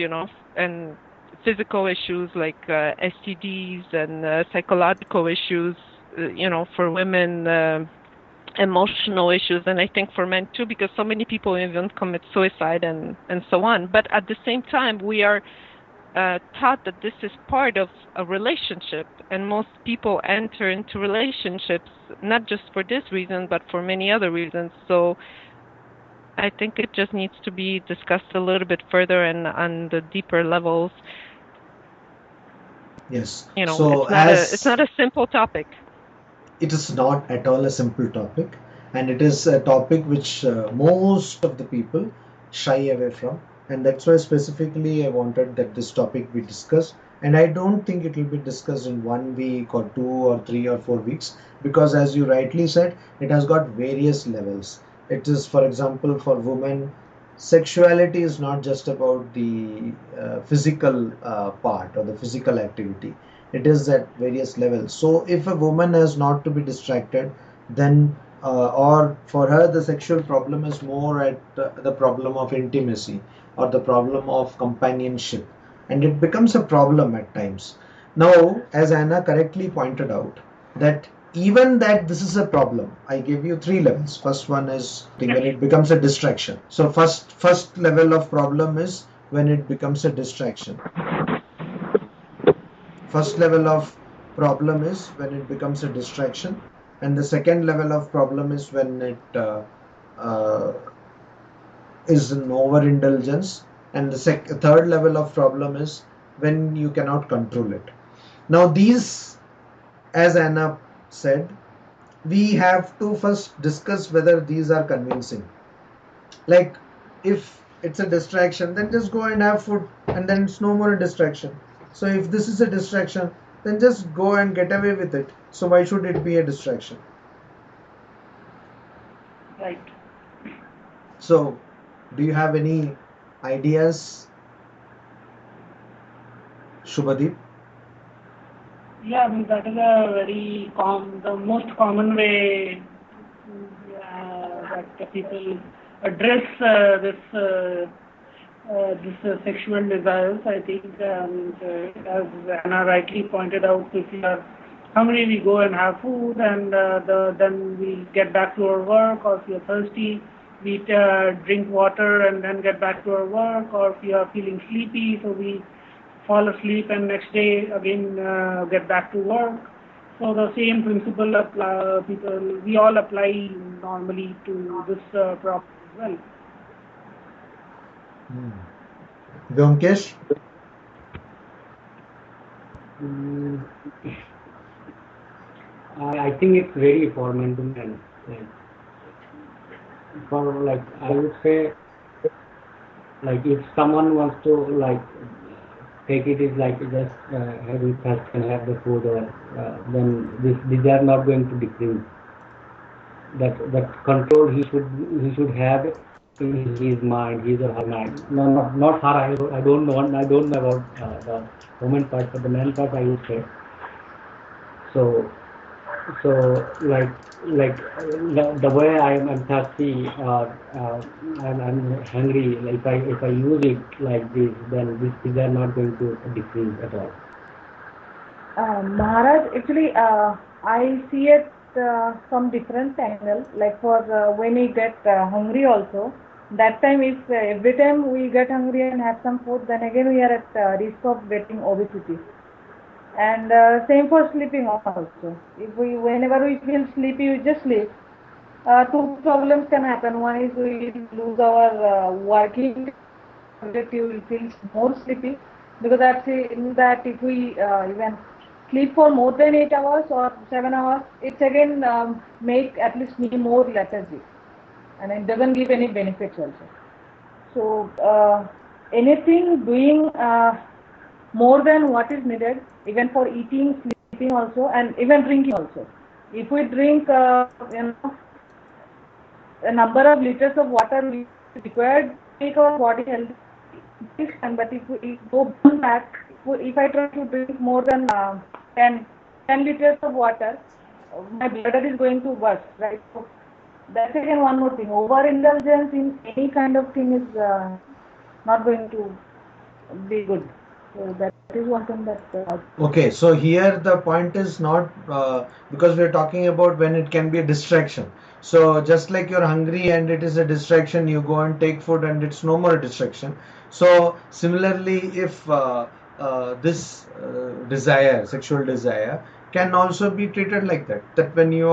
and physical issues like STDs and psychological issues, for women, emotional issues, and I think for men too, because so many people even commit suicide and so on. But at the same time, we are taught that this is part of a relationship, and most people enter into relationships not just for this reason, but for many other reasons. So I think it just needs to be discussed a little bit further and on the deeper levels. Yes. You know, So it's not a simple topic. It is not at all a simple topic, and it is a topic which most of the people shy away from, and that's why specifically I wanted that this topic be discussed. And I don't think it will be discussed in 1 week or 2 or 3 or 4 weeks, because as you rightly said, it has got various levels. It is, for example, for women, sexuality is not just about the physical part or the physical activity. It is at various levels. So if a woman has not to be distracted, then or for her the sexual problem is more at the problem of intimacy or the problem of companionship, and it becomes a problem at times. Now, as Anna correctly pointed out, that even that this is a problem, I give you three levels. First one is when it becomes a distraction. So first level of problem is when it becomes a distraction. First level of problem is when it becomes a distraction, and the second level of problem is when it is an overindulgence, and the third level of problem is when you cannot control it. Now these, as Anna said, we have to first discuss whether these are convincing. Like, if it's a distraction, then just go and have food, and then it's no more a distraction. So if this is a distraction, then just go and get away with it. So why should it be a distraction? Right. So do you have any ideas, Shubhadeep? Yeah, I mean, that is a very the most common way that the people address this sexual desires. I think, as Anna rightly pointed out, if we are hungry, we go and have food, and then we get back to our work. Or if we are thirsty, we drink water and then get back to our work. Or if we are feeling sleepy, so we fall asleep and next day again get back to work. So the same principle we all apply normally to this problem as well. Vyomkesh? I think it's very for men to men. For like, I would say, like if someone wants to like take it is like just having thirst and have the food, or then these are not going to decrease. That control he should have in his mind, his or her mind. No, not her. I don't know. I don't know about the woman part, but the man part I would say. So like the way I'm thirsty or I'm hungry, like if I use it like this, then these are not going to decrease at all. Maharaj, actually, I see it from different angle. Like for when we get hungry also, that time if every time we get hungry and have some food, then again we are at risk of getting obesity. And same for sleeping also. Whenever we feel sleepy, we just sleep. Two problems can happen. One is we lose our working ability. We feel more sleepy, because that's in that if we even sleep for more than 8 hours or 7 hours, it's again make at least me more lethargy, and it doesn't give any benefits also. So anything doing more than what is needed, even for eating, sleeping also, and even drinking also. If we drink, a number of liters of water we required to make our body healthy, but if we go back, if I try to drink more than 10 liters of water, my bladder is going to burst, right? So that's again one more thing. Overindulgence in any kind of thing is not going to be good. So that is one thing that. Okay, so here the point is not because we're talking about when it can be a distraction. So just like you're hungry and it is a distraction, you go and take food and it's no more a distraction. So similarly, if this desire, sexual desire, can also be treated like that. That when you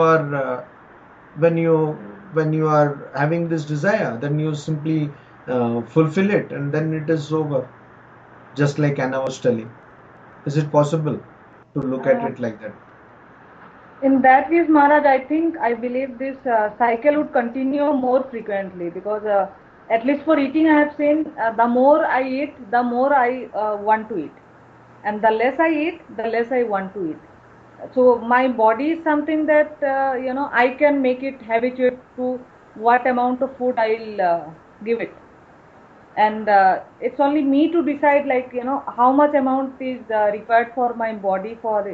are having this desire, then you simply fulfill it, and then it is over. Just like Anna was telling. Is it possible to look at it like that? In that case, Maharaj, I believe this cycle would continue more frequently, because at least for eating, I have seen the more I eat, the more I want to eat, and the less I eat, the less I want to eat. So my body is something that I can make it habituate to what amount of food I'll give it, and it's only me to decide, like, how much amount is required for my body for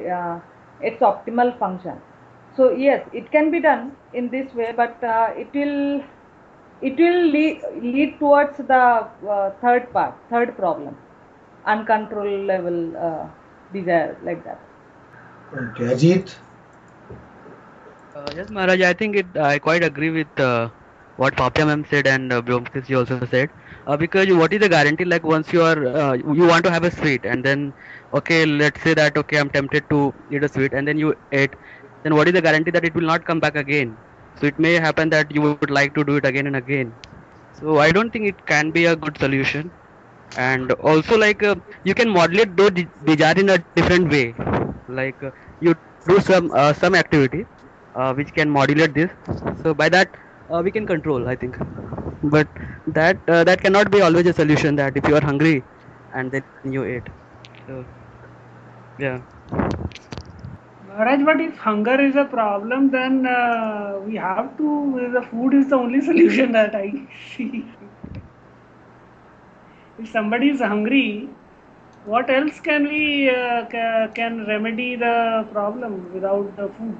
its optimal function. So yes, it can be done in this way, but it will lead towards the third problem, uncontrollable desire, like that. Okay, Ajit. Yes, Maharaj, I think I quite agree with what Papya ma'am said and Bromkis also said. Because what is the guarantee? Like once you want to have a sweet, and then okay, let's say that okay, I'm tempted to eat a sweet, and then you ate. Then what is the guarantee that it will not come back again? So it may happen that you would like to do it again and again. So I don't think it can be a good solution. And also like you can modulate those desire in a different way. Like you do some activity which can modulate this. So by that we can control, I think. But that cannot be always a solution. That if you are hungry and then you eat. So yeah. Maharaj, but if hunger is a problem, then we have to. The food is the only solution that I see. If somebody is hungry, what else can we can remedy the problem without the food?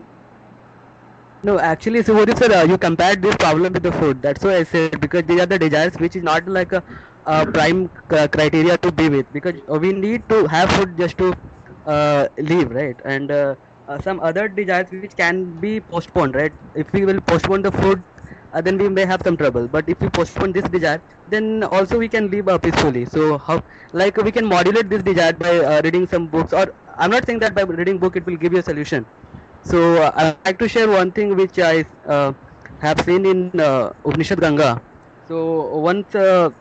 No, actually, so what is sir? You compared this problem with the food. That's why I said, because these are the desires which is not like a prime criteria to be with, because we need to have food just to live, right? And some other desires which can be postponed, right? If we will postpone the food, then we may have some trouble. But if we postpone this desire, then also we can live peacefully. So how, like we can modulate this desire by reading some books, or I'm not saying that by reading book it will give you a solution. So I'd like to share one thing which I have seen in Upanishad Ganga. So once the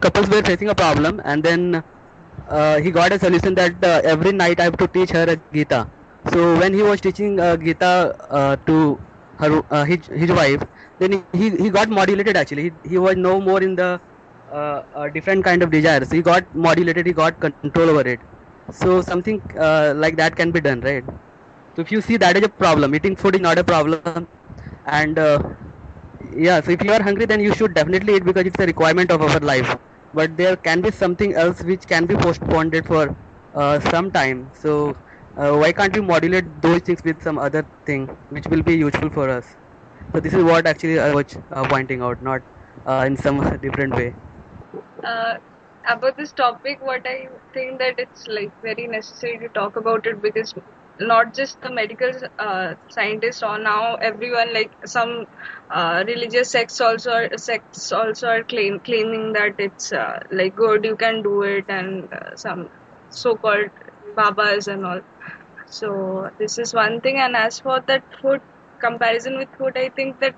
couples were facing a problem, and then he got a solution that every night I have to teach her a Gita. So when he was teaching Gita to his wife, then he got modulated actually. He was no more in the different kind of desires. He got modulated. He got control over it. So something like that can be done, right? So if you see that is a problem, eating food is not a problem, and yeah, so if you are hungry, then you should definitely eat because it's a requirement of our life. But there can be something else which can be postponed for some time. So why can't we modulate those things with some other thing which will be useful for us? So this is what actually I was pointing out, not in some different way. About this topic, what I think that it's like very necessary to talk about it, because not just the medical scientists, or now everyone, like some religious sects also are claiming that it's like good, you can do it, and some so-called babas and all. So this is one thing. And as for that food comparison with food, I think that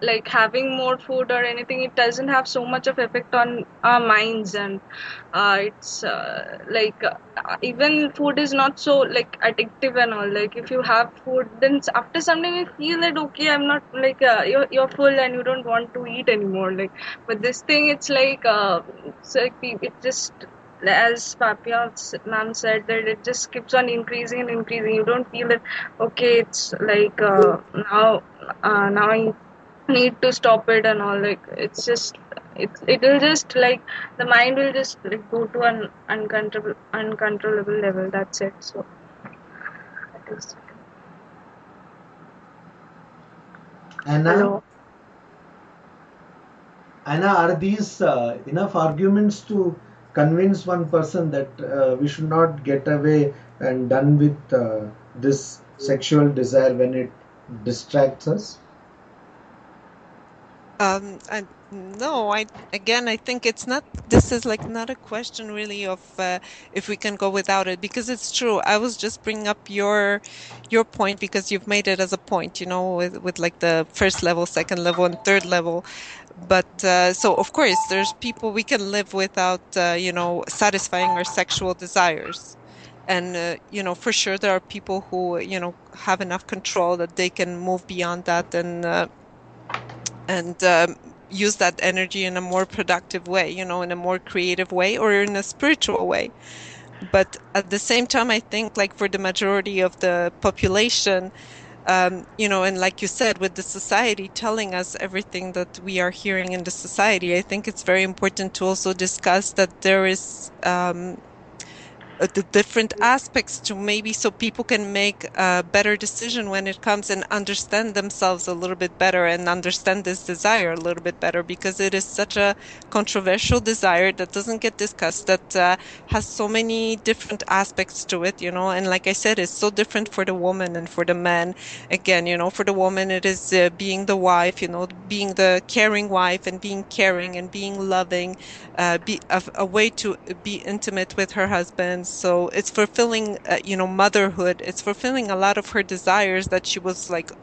like having more food or anything, it doesn't have so much of effect on our minds, and it's like even food is not so like addictive and all. Like if you have food, then after some time you feel that okay, I'm not like you're full and you don't want to eat anymore. Like, but this thing, it's like it just, as Papya ma'am said, that it just keeps on increasing and increasing. You don't feel that okay, it's like now I need to stop it and all. Like it's just it will just like the mind will just like go to an uncontrollable level. That's it. So that is. Anna, are these enough arguments to convince one person that we should not get away and done with this sexual desire when it distracts us? And No, I think it's not, this is like not a question really of if we can go without it, because it's true. I was just bringing up your point because you've made it as a point, with like the first level, second level, and third level. But so of course there's people we can live without, satisfying our sexual desires. And for sure there are people who, have enough control that they can move beyond that and use that energy in a more productive way, in a more creative way or in a spiritual way. But at the same time, I think like for the majority of the population, and like you said, with the society telling us everything that we are hearing in the society, I think it's very important to also discuss that there is the different aspects to maybe so people can make a better decision when it comes and understand themselves a little bit better and understand this desire a little bit better, because it is such a controversial desire that doesn't get discussed, that has so many different aspects to it, and like I said, it's so different for the woman and for the man. Again, for the woman, it is being the wife, being the caring wife and being caring and being loving, be a way to be intimate with her husband. So it's fulfilling, motherhood. It's fulfilling a lot of her desires that she was like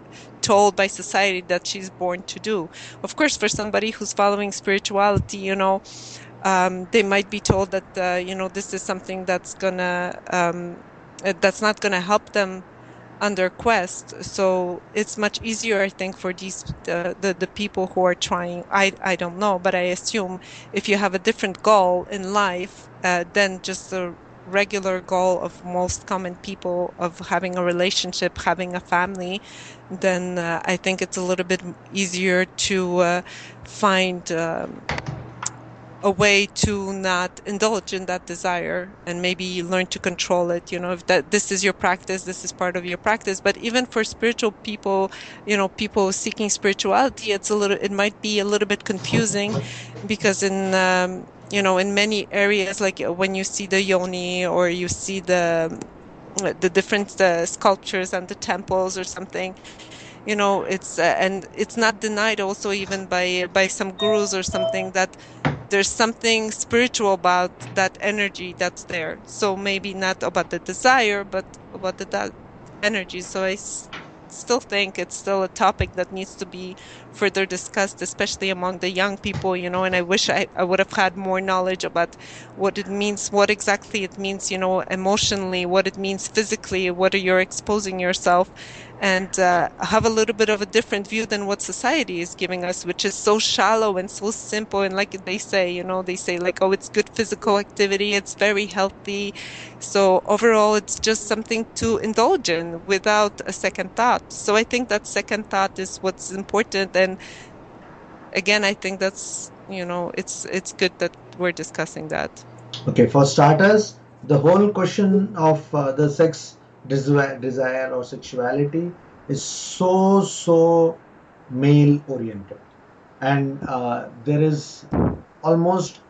told by society that she's born to do. Of course, for somebody who's following spirituality, they might be told that, this is something that's not gonna help them on their quest. So it's much easier, I think, for these the people who are trying. I don't know, but I assume if you have a different goal in life than just the regular goal of most common people of having a relationship, having a family, then I think it's a little bit easier to find a way to not indulge in that desire and maybe learn to control it. If that this is your practice, this is part of your practice. But even for spiritual people, people seeking spirituality, it might be a little bit confusing, because in many areas, like when you see the yoni or you see the different sculptures and the temples or something, it's and it's not denied also even by some gurus or something, that there's something spiritual about that energy that's there. So maybe not about the desire, but about that energy. So I still think it's still a topic that needs to be further discussed, especially among the young people, and I wish I would have had more knowledge about what it means, what exactly it means, emotionally, what it means physically, what you're exposing yourself, and have a little bit of a different view than what society is giving us, which is so shallow and so simple. And like they say, like, oh, it's good physical activity, it's very healthy. So overall, it's just something to indulge in without a second thought. So I think that second thought is what's important. And again, I think that's, it's good that we're discussing that. Okay, for starters, the whole question of the sex desire or sexuality is so male oriented, and there is almost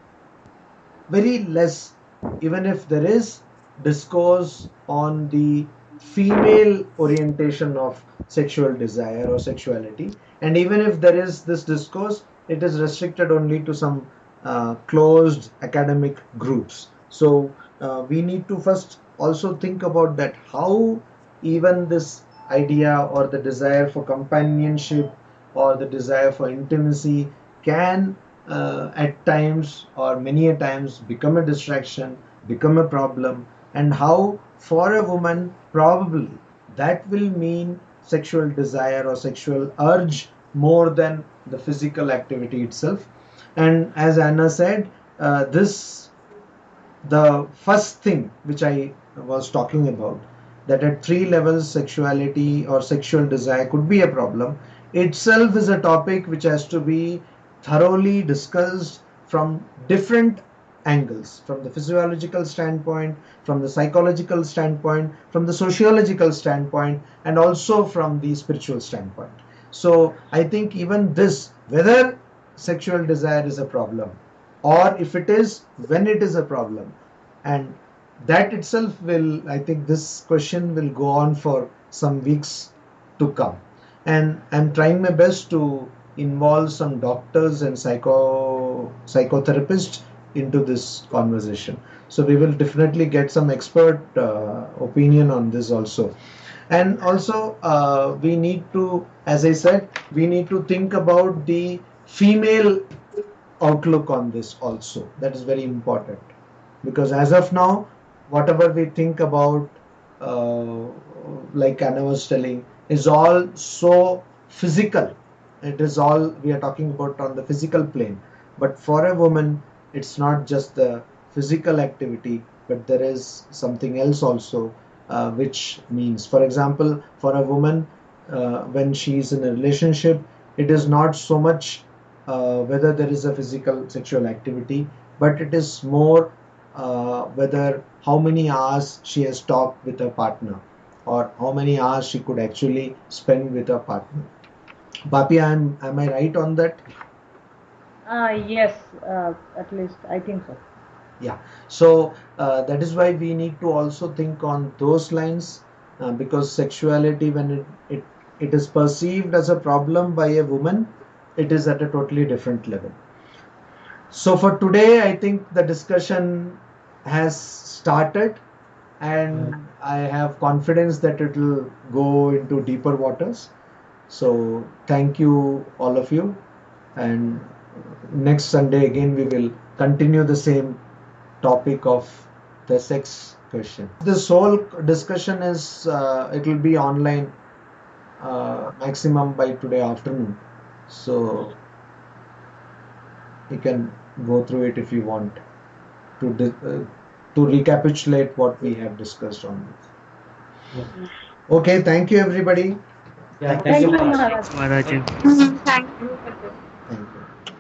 very less, even if there is discourse on the female orientation of sexual desire or sexuality, and even if there is this discourse, it is restricted only to some closed academic groups. So we need to first also think about that, how even this idea or the desire for companionship or the desire for intimacy can at times or many a times become a distraction, become a problem, and how for a woman probably that will mean sexual desire or sexual urge more than the physical activity itself. And as Anna said, the first thing which I was talking about, that at 3 levels sexuality or sexual desire could be a problem, itself is a topic which has to be thoroughly discussed from different angles, from the physiological standpoint, from the psychological standpoint, from the sociological standpoint, and also from the spiritual standpoint. So I think even this, whether sexual desire is a problem, or if it is, when it is a problem, and that itself will, I think this question will go on for some weeks to come. And I'm trying my best to involve some doctors and psychotherapists into this conversation. So we will definitely get some expert opinion on this also. And also we need to, as I said, we need to think about the female outlook on this also. That is very important, because as of now, whatever we think about, like Anna was telling, is all so physical. It is all we are talking about on the physical plane. But for a woman, it's not just the physical activity, but there is something else also, which means, for example, for a woman, when she is in a relationship, it is not so much whether there is a physical sexual activity, but it is more whether how many hours she has talked with her partner, or how many hours she could actually spend with her partner. Bapi, am I right on that? Yes, at least I think so. Yeah. So that is why we need to also think on those lines, because sexuality, when it is perceived as a problem by a woman, it is at a totally different level. So for today, I think the discussion has started, and I have confidence that it will go into deeper waters. So thank you, all of you. And next Sunday again, we will continue the same topic of the sex question. This whole discussion is, it will be online maximum by today afternoon. So you can go through it if you want to recapitulate what we have discussed on this. Yeah. Okay, thank you everybody. Yeah, Thank you, Maharaj. Maharaj. Maharaj. Thank you.